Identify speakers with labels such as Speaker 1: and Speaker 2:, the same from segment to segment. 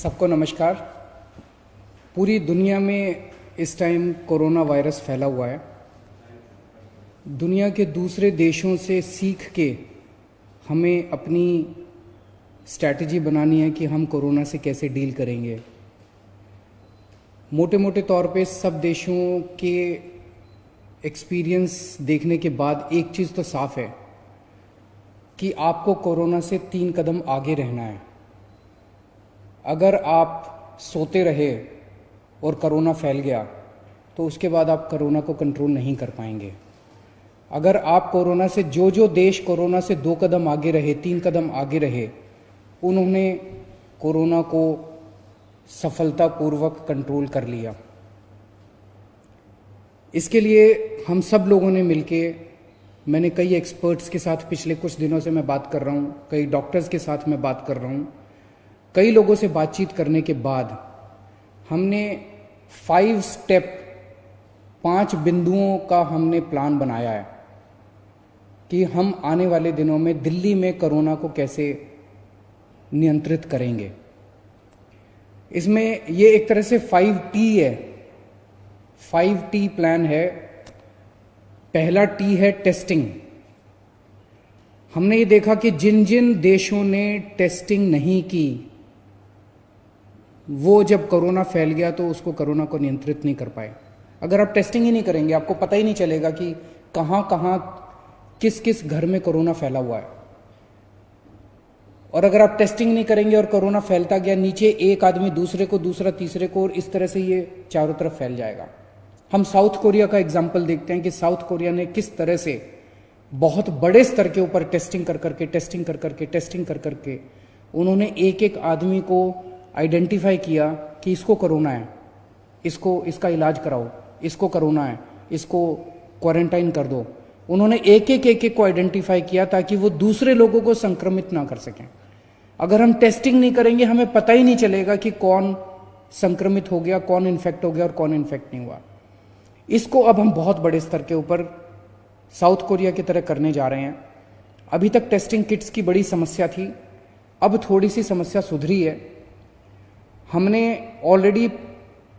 Speaker 1: सबको नमस्कार। पूरी दुनिया में इस टाइम कोरोना वायरस फैला हुआ है। दुनिया के दूसरे देशों से सीख के हमें अपनी स्ट्रैटेजी बनानी है कि हम कोरोना से कैसे डील करेंगे। मोटे मोटे तौर पे सब देशों के एक्सपीरियंस देखने के बाद एक चीज़ तो साफ है कि आपको कोरोना से 3 कदम आगे रहना है। अगर आप सोते रहे और कोरोना फैल गया तो उसके बाद आप कोरोना को कंट्रोल नहीं कर पाएंगे। अगर आप कोरोना से जो देश कोरोना से 2 कदम आगे रहे, 3 कदम आगे रहे, उन्होंने कोरोना को सफलतापूर्वक कंट्रोल कर लिया। इसके लिए हम सब लोगों ने मिलके, मैंने कई एक्सपर्ट्स के साथ पिछले कुछ दिनों से मैं बात कर रहा हूँ, कई डॉक्टर्स के साथ मैं बात कर रहा हूँ, कई लोगों से बातचीत करने के बाद हमने 5 स्टेप 5 बिंदुओं का हमने प्लान बनाया है कि हम आने वाले दिनों में दिल्ली में कोरोना को कैसे नियंत्रित करेंगे। इसमें ये एक तरह से 5T है, 5T प्लान है। पहला T है टेस्टिंग। हमने ये देखा कि जिन जिन देशों ने टेस्टिंग नहीं की, वो जब कोरोना फैल गया तो उसको कोरोना को नियंत्रित नहीं कर पाए। अगर आप टेस्टिंग ही नहीं करेंगे, आपको पता ही नहीं चलेगा कि कहाँ कहाँ किस किस घर में कोरोना फैला हुआ है। और अगर आप टेस्टिंग नहीं करेंगे और कोरोना फैलता गया, नीचे एक आदमी दूसरे को, दूसरा तीसरे को, और इस तरह से ये चारों तरफ फैल जाएगा। हम साउथ कोरिया का एग्जाम्पल देखते हैं कि साउथ कोरिया ने किस तरह से बहुत बड़े स्तर के ऊपर टेस्टिंग कर करके उन्होंने एक एक आदमी को आइडेंटिफाई किया कि इसको कोरोना है, इसका इलाज कराओ, इसको कोरोना है, इसको क्वारंटाइन कर दो। उन्होंने एक एक को आइडेंटिफाई किया ताकि वो दूसरे लोगों को संक्रमित ना कर सकें। अगर हम टेस्टिंग नहीं करेंगे, हमें पता ही नहीं चलेगा कि कौन संक्रमित हो गया, कौन इन्फेक्ट हो गया और कौन इन्फेक्ट नहीं हुआ। इसको अब हम बहुत बड़े स्तर के ऊपर साउथ कोरिया की तरह करने जा रहे हैं। अभी तक टेस्टिंग किट्स की बड़ी समस्या थी, अब थोड़ी सी समस्या सुधरी है। हमने ऑलरेडी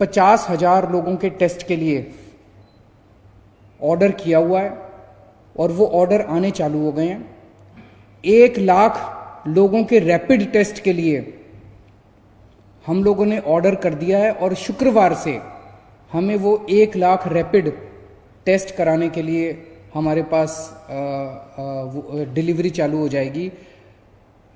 Speaker 1: 50,000 लोगों के टेस्ट के लिए ऑर्डर किया हुआ है और वो ऑर्डर आने चालू हो गए हैं। 1 लाख लोगों के रैपिड टेस्ट के लिए हम लोगों ने ऑर्डर कर दिया है और शुक्रवार से हमें वो 1 लाख रैपिड टेस्ट कराने के लिए हमारे पास डिलीवरी चालू हो जाएगी।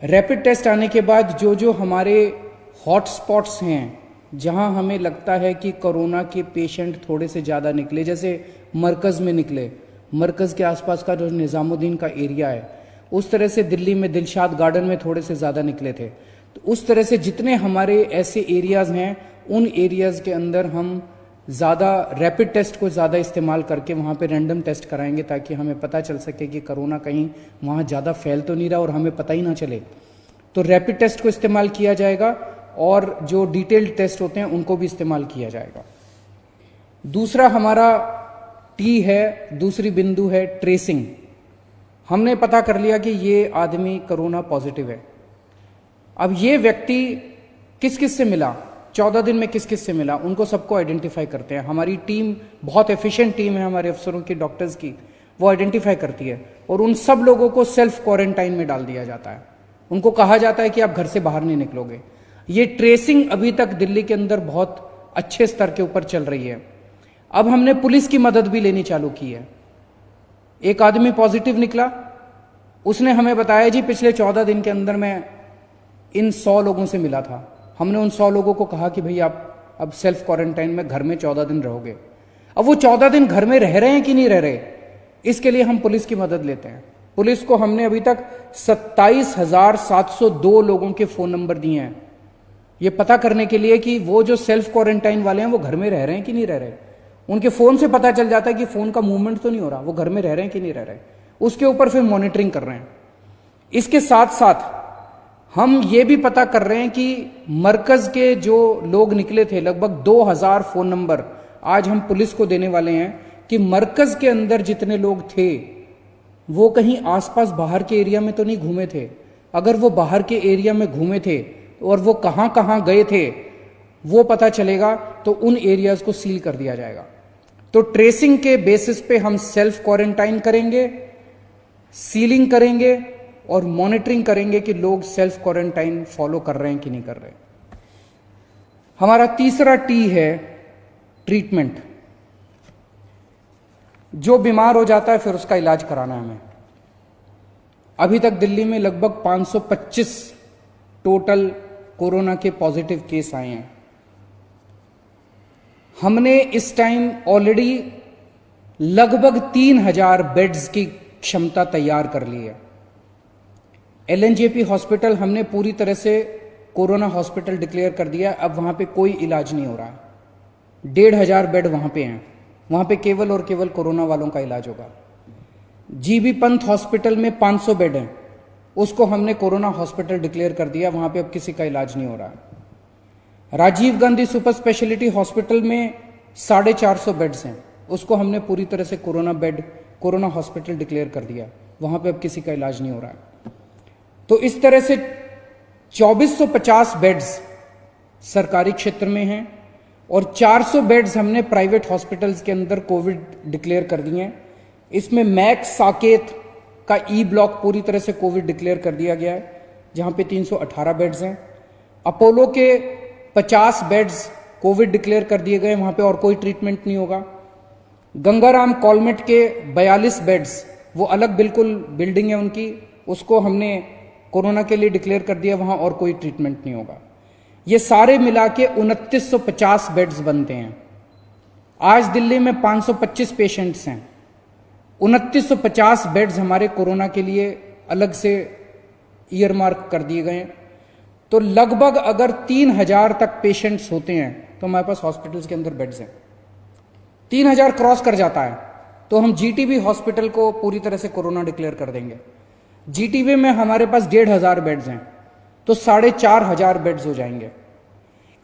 Speaker 1: रैपिड टेस्ट आने के बाद जो हमारे हॉटस्पॉट्स हैं, जहां हमें लगता है कि कोरोना के पेशेंट थोड़े से ज़्यादा निकले, जैसे मरकज़ में निकले, मरकज़ के आसपास का जो निज़ामुद्दीन का एरिया है, उस तरह से दिल्ली में दिलशाद गार्डन में थोड़े से ज़्यादा निकले थे। तो उस तरह से जितने हमारे ऐसे एरियाज़ हैं, उन एरियाज़ के अंदर हम ज़्यादा रैपिड टेस्ट को ज़्यादा इस्तेमाल करके वहाँ पे रैंडम टेस्ट कराएंगे ताकि हमें पता चल सके कि कोरोना कहीं वहाँ ज़्यादा फैल तो नहीं रहा और हमें पता ही ना चले। तो रैपिड टेस्ट को इस्तेमाल किया जाएगा और जो डिटेल्ड टेस्ट होते हैं उनको भी इस्तेमाल किया जाएगा। दूसरा हमारा टी है, दूसरी बिंदु है ट्रेसिंग। हमने पता कर लिया कि ये आदमी कोरोना पॉजिटिव है। अब ये व्यक्ति किस किस से मिला, 14 दिन में किस किस से मिला, उनको सबको आइडेंटिफाई करते हैं। हमारी टीम बहुत एफिशिएंट टीम है, हमारे अफसरों की, डॉक्टर्स की, वो आइडेंटिफाई करती है और उन सब लोगों को सेल्फ क्वारंटाइन में डाल दिया जाता है। उनको कहा जाता है कि आप घर से बाहर नहीं निकलोगे। ये ट्रेसिंग अभी तक दिल्ली के अंदर बहुत अच्छे स्तर के ऊपर चल रही है। अब हमने पुलिस की मदद भी लेनी चालू की है। एक आदमी पॉजिटिव निकला, उसने हमें बताया जी पिछले 14 दिन के अंदर मैं इन 100 लोगों से मिला था। हमने उन 100 लोगों को कहा कि भाई आप अब सेल्फ क्वारंटाइन में घर में 14 दिन रहोगे। अब वो 14 दिन घर में रह रहे हैं कि नहीं रह रहे, इसके लिए हम पुलिस की मदद लेते हैं। पुलिस को हमने अभी तक 27,702 लोगों के फोन नंबर दिए हैं, ये पता करने के लिए कि वो जो सेल्फ क्वारंटाइन वाले हैं वो घर में रह रहे हैं कि नहीं रह रहे। उनके फोन से पता चल जाता है कि फोन का मूवमेंट तो नहीं हो रहा, वो घर में रह रहे हैं कि नहीं रह रहे। उसके ऊपर फिर मॉनिटरिंग कर रहे हैं। इसके साथ साथ हम ये भी पता कर रहे हैं कि मरकज के जो लोग निकले थे, लगभग 2000 फोन नंबर आज हम पुलिस को देने वाले हैं कि मरकज के अंदर जितने लोग थे वो कहीं आसपास बाहर के एरिया में तो नहीं घूमे थे। अगर वो बाहर के एरिया में घूमे थे और वो कहां कहां गए थे वो पता चलेगा, तो उन एरियाज को सील कर दिया जाएगा। तो ट्रेसिंग के बेसिस पे हम सेल्फ क्वारंटाइन करेंगे, सीलिंग करेंगे और मॉनिटरिंग करेंगे कि लोग सेल्फ क्वारंटाइन फॉलो कर रहे हैं कि नहीं कर रहे। हमारा तीसरा टी है ट्रीटमेंट। जो बीमार हो जाता है फिर उसका इलाज कराना है हमें। अभी तक दिल्ली में लगभग 525 टोटल कोरोना के पॉजिटिव केस आए हैं। हमने इस टाइम ऑलरेडी लगभग 3000 बेड्स की क्षमता तैयार कर ली है। एलएनजेपी हॉस्पिटल हमने पूरी तरह से कोरोना हॉस्पिटल डिक्लेयर कर दिया। अब वहां पे कोई इलाज नहीं हो रहा है। 1500 बेड वहां पे हैं, वहां पे केवल और केवल कोरोना वालों का इलाज होगा। जीबी पंत हॉस्पिटल में 500 बेड हैं, उसको हमने कोरोना हॉस्पिटल डिक्लेयर कर दिया, वहां पे अब किसी का इलाज नहीं हो रहा है। Rajiv Gandhi super speciality hospital में 450 बेड्स हैं, उसको हमने पूरी तरह से कोरोना हॉस्पिटल डिक्लेयर कर दिया, वहां पे अब किसी का इलाज नहीं हो रहा है। तो इस तरह से 2450 बेड्स सरकारी क्षेत्र में हैं और 400 बेड्स हमने प्राइवेट हॉस्पिटल्स के अंदर कोविड डिक्लेयर कर दिए हैं। इसमें मैक्स साकेत का ई ब्लॉक पूरी तरह से कोविड डिक्लेयर कर दिया गया है, जहां पे 318 बेड्स हैं। अपोलो के 50 बेड्स कोविड डिक्लेयर कर दिए गए, वहां पे और कोई ट्रीटमेंट नहीं होगा। गंगाराम कॉलमेट के 42 बेड्स, वो अलग बिल्कुल बिल्डिंग है उनकी, उसको हमने कोरोना के लिए डिक्लेयर कर दिया, वहां और कोई ट्रीटमेंट नहीं होगा। ये सारे मिला के 2950 बेड्स बनते हैं। आज दिल्ली में 525 पेशेंट्स हैं, 2950 बेड्स हमारे कोरोना के लिए अलग से ईयरमार्क कर दिए गए हैं। तो लगभग अगर 3000 तक पेशेंट्स होते हैं तो हमारे पास हॉस्पिटल्स के अंदर बेड्स हैं। 3000 क्रॉस कर जाता है तो हम जीटीबी हॉस्पिटल को पूरी तरह से कोरोना डिक्लेयर कर देंगे। जीटीबी में हमारे पास 1500 बेड्स हैं, तो 4500 बेड्स हो जाएंगे।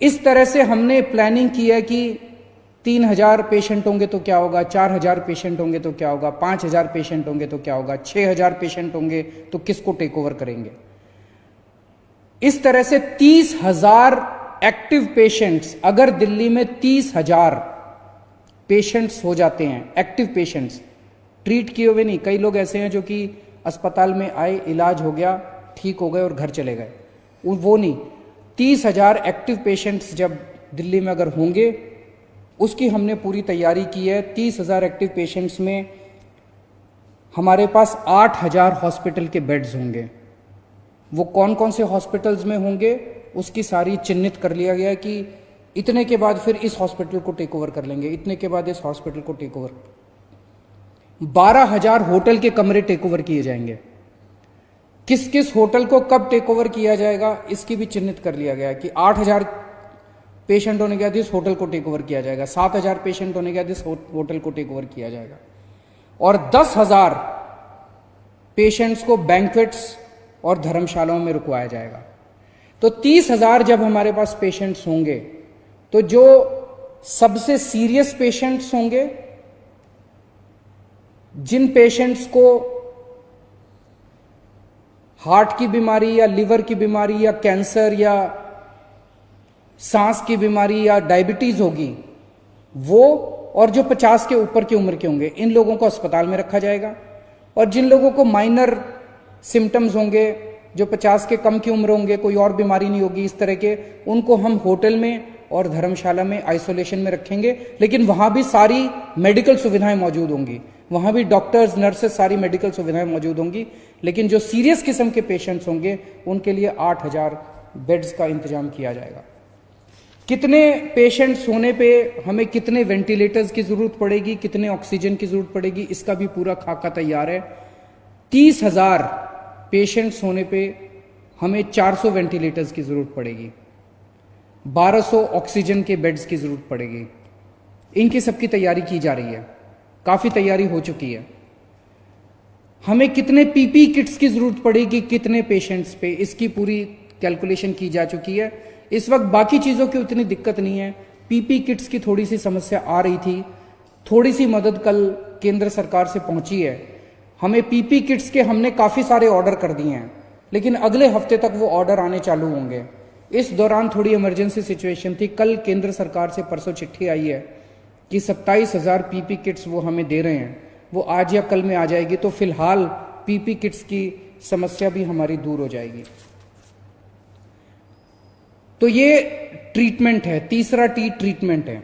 Speaker 1: इस तरह से हमने प्लानिंग की है कि 3000 पेशेंट होंगे तो क्या होगा, 4000 पेशेंट होंगे तो क्या होगा, 5000 पेशेंट होंगे तो क्या होगा, 6000 पेशेंट होंगे तो किसको टेक ओवर करेंगे। इस तरह से 30,000 एक्टिव पेशेंट्स, अगर दिल्ली में 30,000 पेशेंट्स हो जाते हैं, एक्टिव पेशेंट्स, ट्रीट किए हुए नहीं, कई लोग ऐसे हैं जो कि अस्पताल में आए, इलाज हो गया, ठीक हो गए और घर चले गए, वो नहीं। 30,000 एक्टिव पेशेंट्स जब दिल्ली में अगर होंगे, उसकी हमने पूरी तैयारी की है। 30,000 एक्टिव पेशेंट्स में हमारे पास 8,000 हॉस्पिटल के बेड्स होंगे। वो कौन कौन से हॉस्पिटल्स में होंगे उसकी सारी चिन्हित कर लिया गया है कि इतने के बाद फिर इस हॉस्पिटल को टेक ओवर कर लेंगे, इतने के बाद इस हॉस्पिटल को टेक ओवर। 12,000 होटल के कमरे टेक ओवर किए जाएंगे। किस किस होटल को कब टेक ओवर किया जाएगा इसकी भी चिन्हित कर लिया गया है कि 8,000 पेशेंट होने के बाद इस होटल को टेक ओवर किया जाएगा, 7,000 पेशेंट होने के बाद इस होटल को टेक ओवर किया जाएगा, और 10,000 पेशेंट्स को बैंक्वेट्स और धर्मशालाओं में रुकवाया जाएगा। तो 30,000 जब हमारे पास पेशेंट्स होंगे तो जो सबसे सीरियस पेशेंट्स होंगे, जिन पेशेंट्स को हार्ट की बीमारी या लिवर की बीमारी या कैंसर या सांस की बीमारी या डायबिटीज होगी, वो और जो 50 के ऊपर की उम्र के होंगे, इन लोगों को अस्पताल में रखा जाएगा। और जिन लोगों को माइनर सिम्टम्स होंगे, जो 50 के कम की उम्र होंगे, कोई और बीमारी नहीं होगी इस तरह के, उनको हम होटल में और धर्मशाला में आइसोलेशन में रखेंगे। लेकिन वहां भी सारी मेडिकल सुविधाएं मौजूद होंगी, वहां भी डॉक्टर्स, नर्सेस, सारी मेडिकल सुविधाएं मौजूद होंगी। लेकिन जो सीरियस किस्म के पेशेंट्स होंगे उनके लिए 8,000 बेड्स का इंतजाम किया जाएगा। कितने पेशेंट्स होने पे हमें कितने वेंटिलेटर्स की जरूरत पड़ेगी, कितने ऑक्सीजन की जरूरत पड़ेगी, इसका भी पूरा खाका तैयार है। 30,000 पेशेंट्स होने पे हमें 400 वेंटिलेटर्स की जरूरत पड़ेगी, 1200 ऑक्सीजन के बेड्स की जरूरत पड़ेगी। इनकी सबकी तैयारी की जा रही है, काफी तैयारी हो चुकी है। हमें कितने पीपी किट्स की जरूरत पड़ेगी कितने पेशेंट्स पे, इसकी पूरी कैलकुलेशन की जा चुकी है। इस वक्त बाकी चीजों की उतनी दिक्कत नहीं है, पीपी किट्स की थोड़ी सी समस्या आ रही थी, थोड़ी सी मदद कल केंद्र सरकार से पहुंची है। हमें पीपी किट्स के हमने काफी सारे ऑर्डर कर दिए हैं, लेकिन अगले हफ्ते तक वो ऑर्डर आने चालू होंगे। इस दौरान थोड़ी इमरजेंसी सिचुएशन थी। कल केंद्र सरकार से परसों चिट्ठी आई है कि 27,000 पीपी किट्स वो हमें दे रहे हैं, वो आज या कल में आ जाएगी। तो फिलहाल पीपी किट्स की समस्या भी हमारी दूर हो जाएगी। तो ये ट्रीटमेंट है, तीसरा टी ट्रीटमेंट है।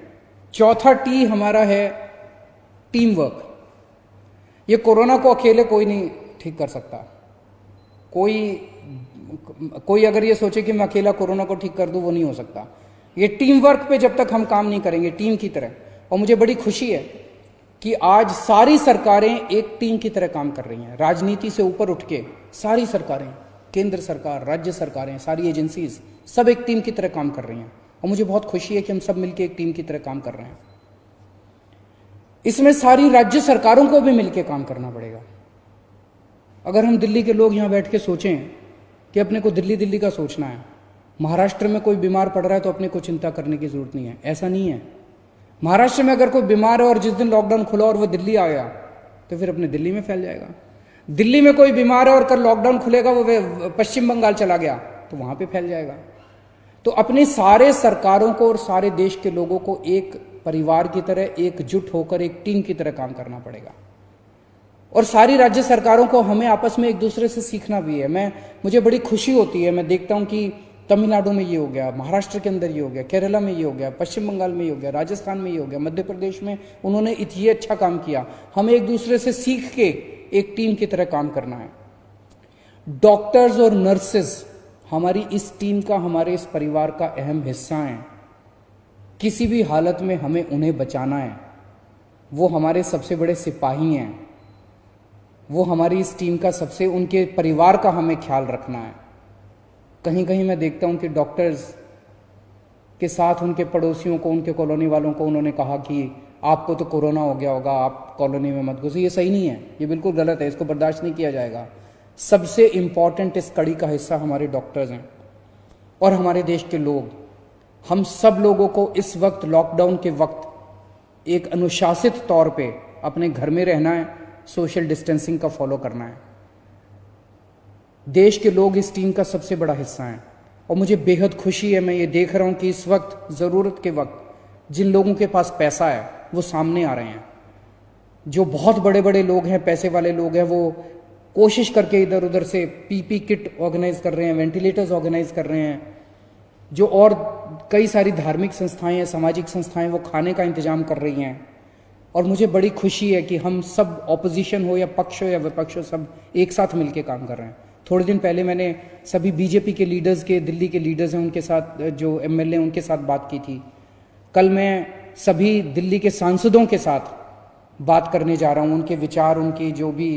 Speaker 1: चौथा टी हमारा है टीम वर्क। ये कोरोना को अकेले कोई नहीं ठीक कर सकता। कोई अगर ये सोचे कि मैं अकेला कोरोना को ठीक कर दूं, वो नहीं हो सकता। ये टीम वर्क पे जब तक हम काम नहीं करेंगे टीम की तरह, और मुझे बड़ी खुशी है कि आज सारी सरकारें एक टीम की तरह काम कर रही हैं। राजनीति से ऊपर उठ के सारी सरकारें, केंद्र सरकार, राज्य सरकारें, सारी एजेंसीज, सब एक टीम की तरह काम कर रही हैं। और मुझे बहुत खुशी है कि हम सब मिलकर एक टीम की तरह काम कर रहे हैं। इसमें सारी राज्य सरकारों को भी मिलकर काम करना पड़ेगा। अगर हम दिल्ली के लोग यहां बैठ के सोचें कि अपने को दिल्ली दिल्ली का सोचना है, महाराष्ट्र में कोई बीमार पड़ रहा है तो अपने को चिंता करने की जरूरत नहीं है, ऐसा नहीं है। महाराष्ट्र में अगर कोई बीमार है और जिस दिन लॉकडाउन खुला और वो दिल्ली आ गया तो फिर अपने दिल्ली में फैल जाएगा। दिल्ली में कोई बीमार है और कल लॉकडाउन खुलेगा, वो पश्चिम बंगाल चला गया तो वहां पे फैल जाएगा। तो अपनी सारे सरकारों को और सारे देश के लोगों को एक परिवार की तरह एकजुट होकर एक टीम की तरह काम करना पड़ेगा। और सारी राज्य सरकारों को हमें आपस में एक दूसरे से सीखना भी है। मुझे बड़ी खुशी होती है, मैं देखता हूं कि तमिलनाडु में ये हो गया, महाराष्ट्र के अंदर ये हो गया, केरला में ये हो गया, पश्चिम बंगाल में ये हो गया, राजस्थान में ये हो गया, मध्य प्रदेश में उन्होंने ये अच्छा काम किया। हमें एक दूसरे से सीख के एक टीम की तरह काम करना है। डॉक्टर्स और नर्सेस हमारी इस टीम का, हमारे इस परिवार का अहम हिस्सा हैं। किसी भी हालत में हमें उन्हें बचाना है। वो हमारे सबसे बड़े सिपाही हैं। वो हमारी इस टीम का सबसे, उनके परिवार का हमें ख्याल रखना है। कहीं कहीं मैं देखता हूं कि डॉक्टर्स के साथ उनके पड़ोसियों को, उनके कॉलोनी वालों को उन्होंने कहा कि आपको तो कोरोना हो गया होगा, आप कॉलोनी में मत घुसिए। ये सही नहीं है, ये बिल्कुल गलत है, इसको बर्दाश्त नहीं किया जाएगा। सबसे इंपॉर्टेंट इस कड़ी का हिस्सा हमारे डॉक्टर्स हैं और हमारे देश के लोग। हम सब लोगों को इस वक्त, लॉकडाउन के वक्त, एक अनुशासित तौर पे अपने घर में रहना है, सोशल डिस्टेंसिंग का फॉलो करना है। देश के लोग इस टीम का सबसे बड़ा हिस्सा हैं और मुझे बेहद खुशी है, मैं ये देख रहा हूं कि इस वक्त, जरूरत के वक्त, जिन लोगों के पास पैसा है वो सामने आ रहे हैं। जो बहुत बड़े बड़े लोग हैं, पैसे वाले लोग हैं, वो कोशिश करके इधर उधर से पीपी किट ऑर्गेनाइज कर रहे हैं, वेंटिलेटर्स ऑर्गेनाइज कर रहे हैं। जो और कई सारी धार्मिक संस्थाएं हैं, सामाजिक संस्थाएं, वो खाने का इंतजाम कर रही हैं। और मुझे बड़ी खुशी है कि हम सब, ऑपोजिशन हो या पक्ष हो या विपक्ष हो, सब एक साथ मिलकर काम कर रहे हैं। थोड़े दिन पहले मैंने सभी बीजेपी के लीडर्स के, दिल्ली के लीडर्स हैं उनके साथ, जो एमएलए उनके साथ बात की थी। कल मैं सभी दिल्ली के सांसदों के साथ बात करने जा रहा हूं। उनके विचार, उनकी जो भी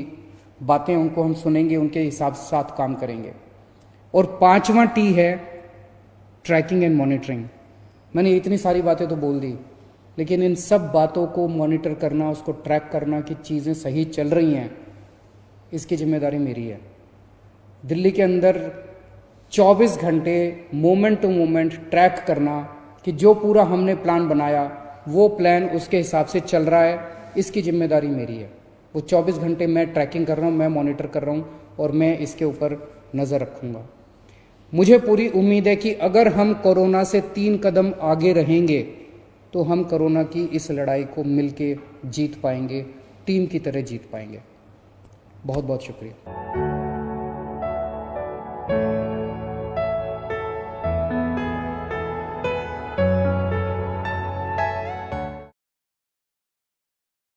Speaker 1: बातें, उनको हम सुनेंगे, उनके हिसाब से साथ काम करेंगे। और पांचवा टी है ट्रैकिंग एंड मॉनिटरिंग। मैंने इतनी सारी बातें तो बोल दी, लेकिन इन सब बातों को मॉनिटर करना, उसको ट्रैक करना कि चीज़ें सही चल रही हैं, इसकी जिम्मेदारी मेरी है। दिल्ली के अंदर 24 घंटे मोमेंट टू मोमेंट ट्रैक करना कि जो पूरा हमने प्लान बनाया वो प्लान उसके हिसाब से चल रहा है, इसकी जिम्मेदारी मेरी है। वो 24 घंटे मैं ट्रैकिंग कर रहा हूँ, मैं मॉनिटर कर रहा हूँ और मैं इसके ऊपर नज़र रखूँगा। मुझे पूरी उम्मीद है कि अगर हम कोरोना से 3 कदम आगे रहेंगे तो हम कोरोना की इस लड़ाई को मिलके जीत पाएंगे, टीम की तरह जीत पाएंगे। बहुत बहुत शुक्रिया।